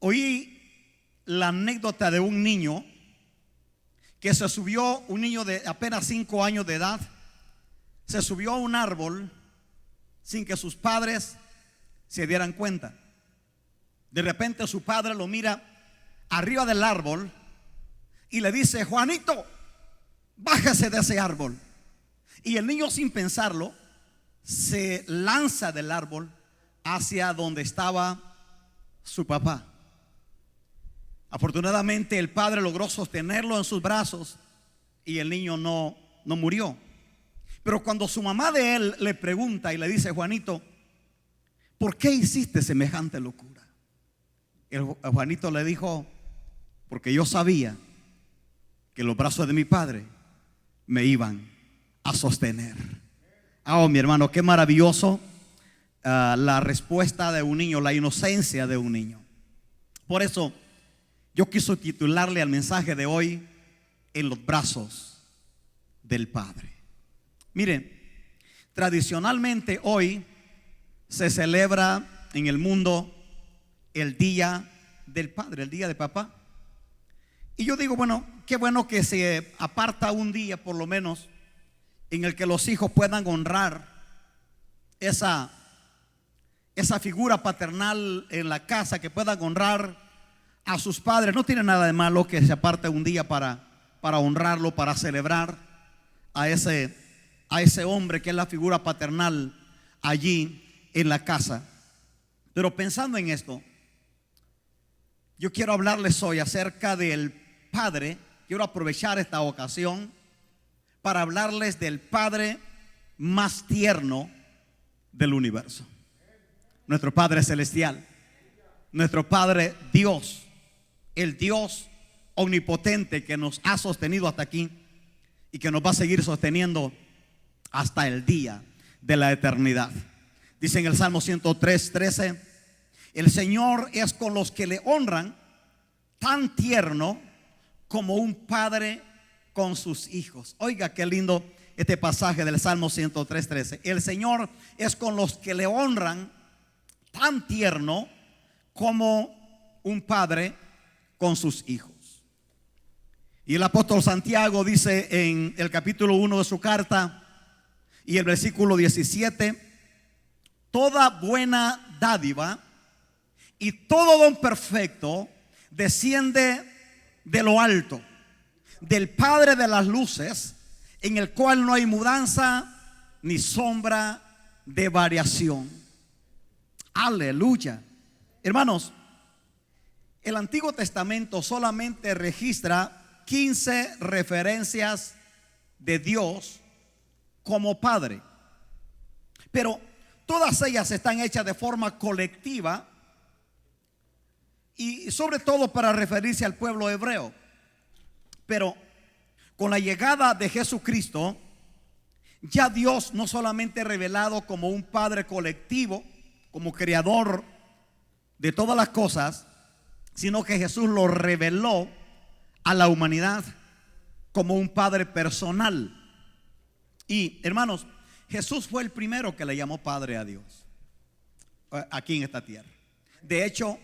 Oí la anécdota de un niño que se subió, un niño de apenas 5 años de edad, se subió a un árbol sin que sus padres se dieran cuenta. De repente su padre lo mira arriba del árbol y le dice: Juanito, bájese de ese árbol. Y el niño, sin pensarlo, se lanza del árbol hacia donde estaba su papá. Afortunadamente el padre logró sostenerlo en sus brazos y el niño no murió. Pero cuando su mamá de él le pregunta y le dice: Juanito, ¿por qué hiciste semejante locura? Juanito le dijo: porque yo sabía que los brazos de mi padre me iban a sostener. Oh, mi hermano, qué maravilloso la respuesta de un niño, la inocencia de un niño. Por eso yo quise titularle al mensaje de hoy: en los brazos del Padre. Miren, tradicionalmente hoy se celebra en el mundo el Día del Padre, el Día de Papá. Y yo digo, bueno, qué bueno que se aparta un día por lo menos en el que los hijos puedan honrar esa figura paternal en la casa, que puedan honrar a sus padres. No tiene nada de malo que se aparte un día para honrarlo, para celebrar a ese hombre que es la figura paternal allí en la casa. Pero pensando en esto, yo quiero hablarles hoy acerca del Padre. Quiero aprovechar esta ocasión para hablarles del Padre más tierno del universo. Nuestro Padre celestial, nuestro Padre Dios, el Dios omnipotente que nos ha sostenido hasta aquí y que nos va a seguir sosteniendo hasta el día de la eternidad. Dice en el Salmo 103:13: el Señor es con los que le honran tan tierno como un padre con sus hijos. Oiga qué lindo este pasaje del Salmo 103:13. El Señor es con los que le honran tan tierno como un padre con sus hijos. Y el apóstol Santiago dice en el capítulo 1 de su carta y el versículo 17: toda buena dádiva y todo don perfecto desciende de lo alto, del Padre de las luces, en el cual no hay mudanza ni sombra de variación. Aleluya. Hermanos, el Antiguo Testamento solamente registra 15 referencias de Dios como Padre, pero todas ellas están hechas de forma colectiva y sobre todo para referirse al pueblo hebreo. Pero con la llegada de Jesucristo, ya Dios no solamente revelado como un Padre colectivo, como creador de todas las cosas, sino que Jesús lo reveló a la humanidad como un Padre personal. Y hermanos, Jesús fue el primero que le llamó Padre a Dios aquí en esta tierra. De hecho,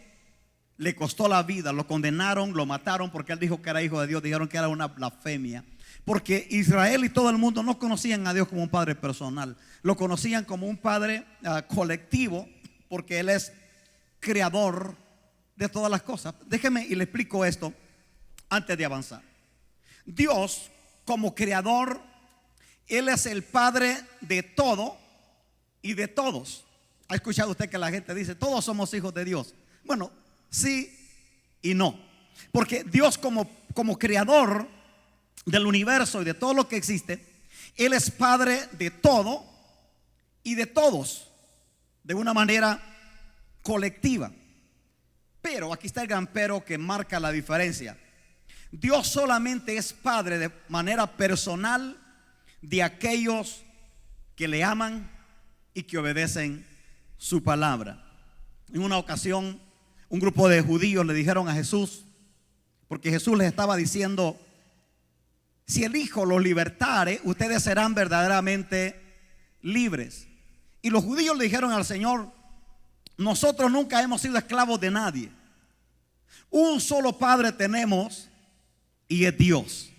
le costó la vida, lo condenaron, lo mataron porque él dijo que era hijo de Dios. Dijeron que era una blasfemia, porque Israel y todo el mundo no conocían a Dios como un Padre personal, lo conocían como un Padre colectivo, porque Él es creador de todas las cosas. Déjeme y le explico esto antes de avanzar. Dios, como creador, Él es el Padre de todo y de todos. ¿Ha escuchado usted que la gente dice todos somos hijos de Dios? Bueno, sí y no, porque Dios como creador del universo y de todo lo que existe, Él es Padre de todo y de todos, de una manera colectiva. Pero aquí está el gran pero que marca la diferencia. Dios solamente es Padre de manera personal de aquellos que le aman y que obedecen su palabra. En una ocasión, un grupo de judíos le dijeron a Jesús, porque Jesús les estaba diciendo: si el Hijo los libertare, ustedes serán verdaderamente libres. Y los judíos le dijeron al Señor: nosotros nunca hemos sido esclavos de nadie. Un solo Padre tenemos y es Dios.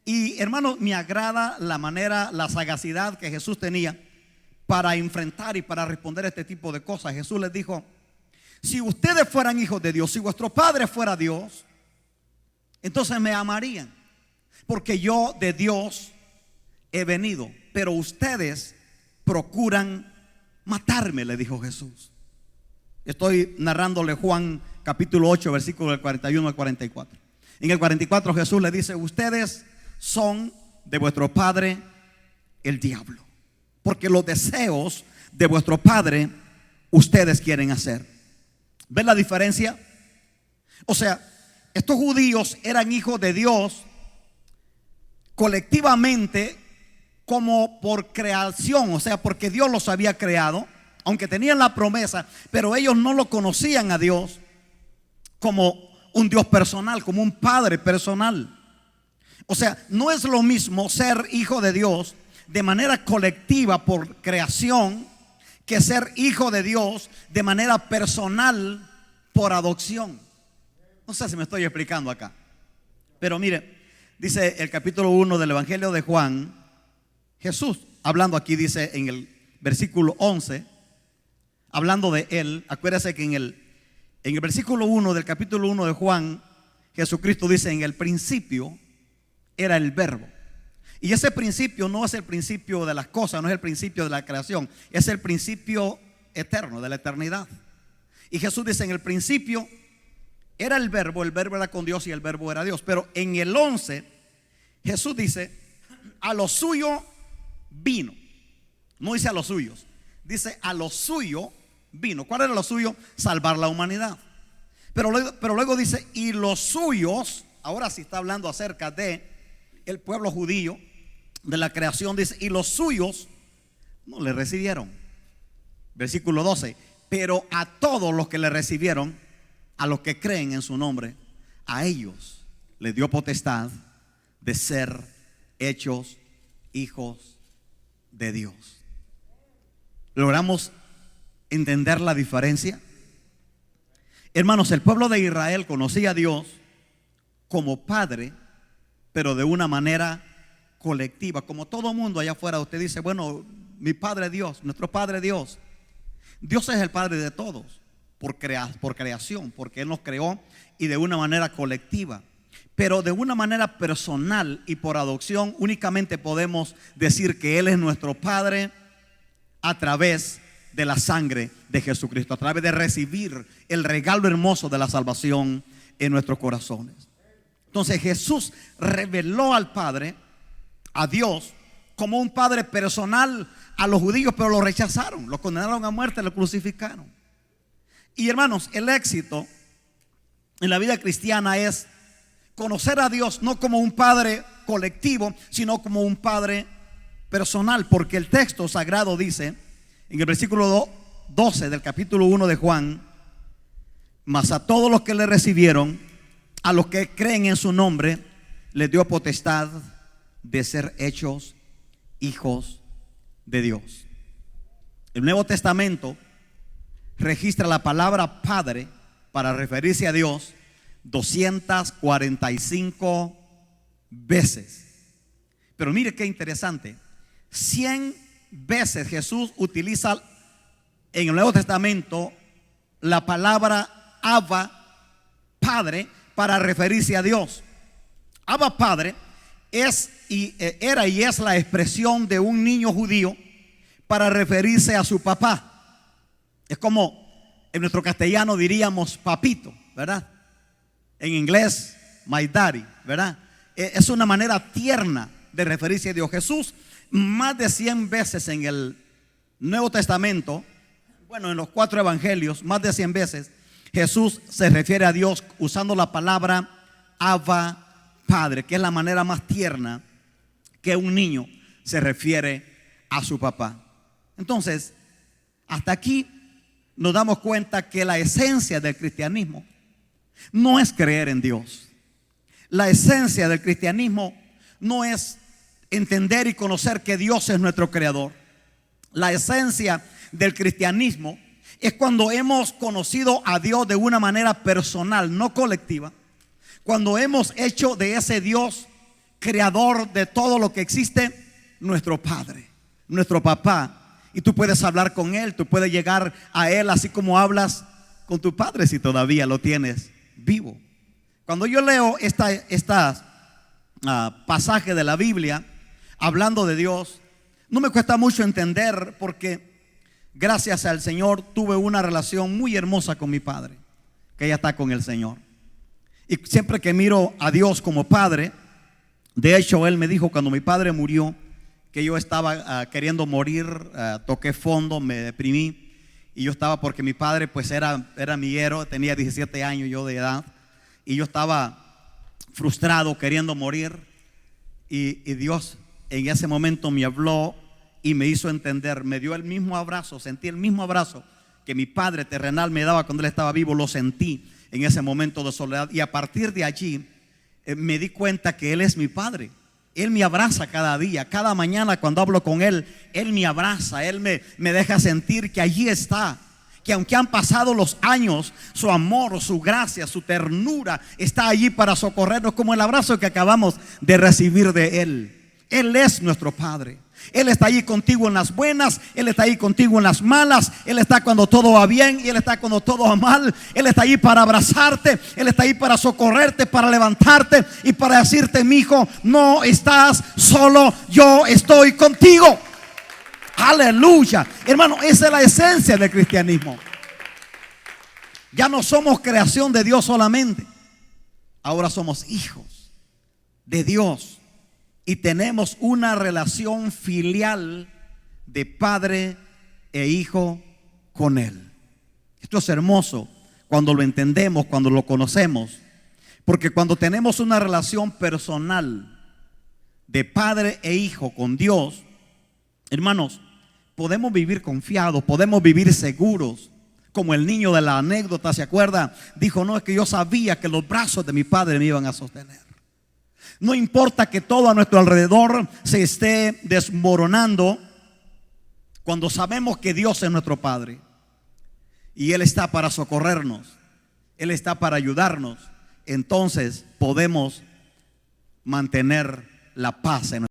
Y hermano, me agrada la manera, la sagacidad que Jesús tenía para enfrentar y para responder a este tipo de cosas. Jesús les dijo: si ustedes fueran hijos de Dios, si vuestro Padre fuera Dios, entonces me amarían, porque yo de Dios he venido, pero ustedes procuran matarme, le dijo Jesús. Estoy narrándole Juan capítulo 8, versículo del 41 al 44. En el 44 Jesús le dice: ustedes son de vuestro padre el diablo, porque los deseos de vuestro padre ustedes quieren hacer. ¿Ven la diferencia? O sea, estos judíos eran hijos de Dios colectivamente, como por creación, o sea, porque Dios los había creado, aunque tenían la promesa, pero ellos no lo conocían a Dios como un Dios personal, como un Padre personal. O sea, no es lo mismo ser hijo de Dios de manera colectiva por creación que ser hijo de Dios de manera personal por adopción. No sé si me estoy explicando acá, pero mire, dice el capítulo 1 del Evangelio de Juan, Jesús hablando aquí, dice en el versículo 11, hablando de él. Acuérdese que en el versículo 1 del capítulo 1 de Juan, Jesucristo dice: en el principio era el verbo. Y ese principio no es el principio de las cosas, no es el principio de la creación, es el principio eterno, de la eternidad. Y Jesús dice: en el principio era el verbo era con Dios y el verbo era Dios. Pero en el 11 Jesús dice: a lo suyo vino. No dice a los suyos, dice a lo suyo vino. ¿Cuál era lo suyo? Salvar la humanidad. Pero luego dice: y los suyos, ahora sí está hablando acerca de el pueblo judío, de la creación, dice: y los suyos no le recibieron. Versículo 12: pero a todos los que le recibieron, a los que creen en su nombre, a ellos les dio potestad de ser hechos hijos de Dios. ¿Logramos entender la diferencia? Hermanos, el pueblo de Israel conocía a Dios como Padre, pero de una manera colectiva. Como todo mundo allá afuera, usted dice: bueno, mi Padre Dios, nuestro Padre Dios. Dios es el Padre de todos por creación, porque Él nos creó, y de una manera colectiva. Pero de una manera personal y por adopción, únicamente podemos decir que Él es nuestro Padre a través de la sangre de Jesucristo, a través de recibir el regalo hermoso de la salvación en nuestros corazones. Entonces Jesús reveló al Padre, a Dios, como un Padre personal a los judíos, pero lo rechazaron, lo condenaron a muerte, lo crucificaron. Y hermanos, el éxito en la vida cristiana es conocer a Dios no como un Padre colectivo, sino como un Padre personal, porque el texto sagrado dice en el versículo 12 del capítulo 1 de Juan: mas a todos los que le recibieron, a los que creen en su nombre, les dio potestad de ser hechos hijos de Dios. El Nuevo Testamento registra la palabra Padre para referirse a Dios 245 veces. Pero mire qué interesante: 100 veces Jesús utiliza en el Nuevo Testamento la palabra Abba, Padre, para referirse a Dios. Abba, Padre, era y es la expresión de un niño judío para referirse a su papá. Es como en nuestro castellano diríamos papito, ¿verdad? En inglés, my daddy, ¿verdad? Es una manera tierna de referirse a Dios. Jesús, más de 100 veces en el Nuevo Testamento, bueno, en los 4 evangelios, más de 100 veces, Jesús se refiere a Dios usando la palabra Abba, Padre, que es la manera más tierna que un niño se refiere a su papá. Entonces, hasta aquí nos damos cuenta que la esencia del cristianismo no es creer en Dios. La esencia del cristianismo no es entender y conocer que Dios es nuestro creador. La esencia del cristianismo Es cuando hemos conocido a Dios de una manera personal, no colectiva. Cuando hemos hecho de ese Dios creador de todo lo que existe nuestro Padre, nuestro papá. Y tú puedes hablar con Él, tú puedes llegar a Él así como hablas con tu padre si todavía lo tienes vivo. Cuando yo leo estas pasajes de la Biblia hablando de Dios, no me cuesta mucho entender, porque gracias al Señor tuve una relación muy hermosa con mi padre, que ya está con el Señor. Y siempre que miro a Dios como padre, de hecho Él me dijo cuando mi padre murió que yo estaba queriendo morir, toqué fondo, me deprimí. Y yo estaba, porque mi padre pues era mi héroe, tenía 17 años yo de edad. Y yo estaba frustrado, queriendo morir. Y Dios en ese momento me habló y me hizo entender, me dio el mismo abrazo, sentí el mismo abrazo que mi padre terrenal me daba cuando él estaba vivo. Lo sentí en ese momento de soledad. Y a partir de allí me di cuenta que Él es mi Padre. Él me abraza cada día, cada mañana cuando hablo con Él. Él me abraza, Él me deja sentir que allí está, que aunque han pasado los años, su amor, su gracia, su ternura está allí para socorrernos, como el abrazo que acabamos de recibir de Él. Él es nuestro Padre. Él está allí contigo en las buenas, Él está ahí contigo en las malas. Él está cuando todo va bien y Él está cuando todo va mal. Él está allí para abrazarte, Él está ahí para socorrerte, para levantarte y para decirte: mi hijo, no estás solo, yo estoy contigo. Aleluya. Hermano, esa es la esencia del cristianismo. Ya no somos creación de Dios solamente, ahora somos hijos de Dios. Y tenemos una relación filial de padre e hijo con Él. Esto es hermoso cuando lo entendemos, cuando lo conocemos. Porque cuando tenemos una relación personal de padre e hijo con Dios, hermanos, podemos vivir confiados, podemos vivir seguros. Como el niño de la anécdota, ¿se acuerda? Dijo: no, es que yo sabía que los brazos de mi padre me iban a sostener. No importa que todo a nuestro alrededor se esté desmoronando, cuando sabemos que Dios es nuestro Padre y Él está para socorrernos, Él está para ayudarnos, entonces podemos mantener la paz en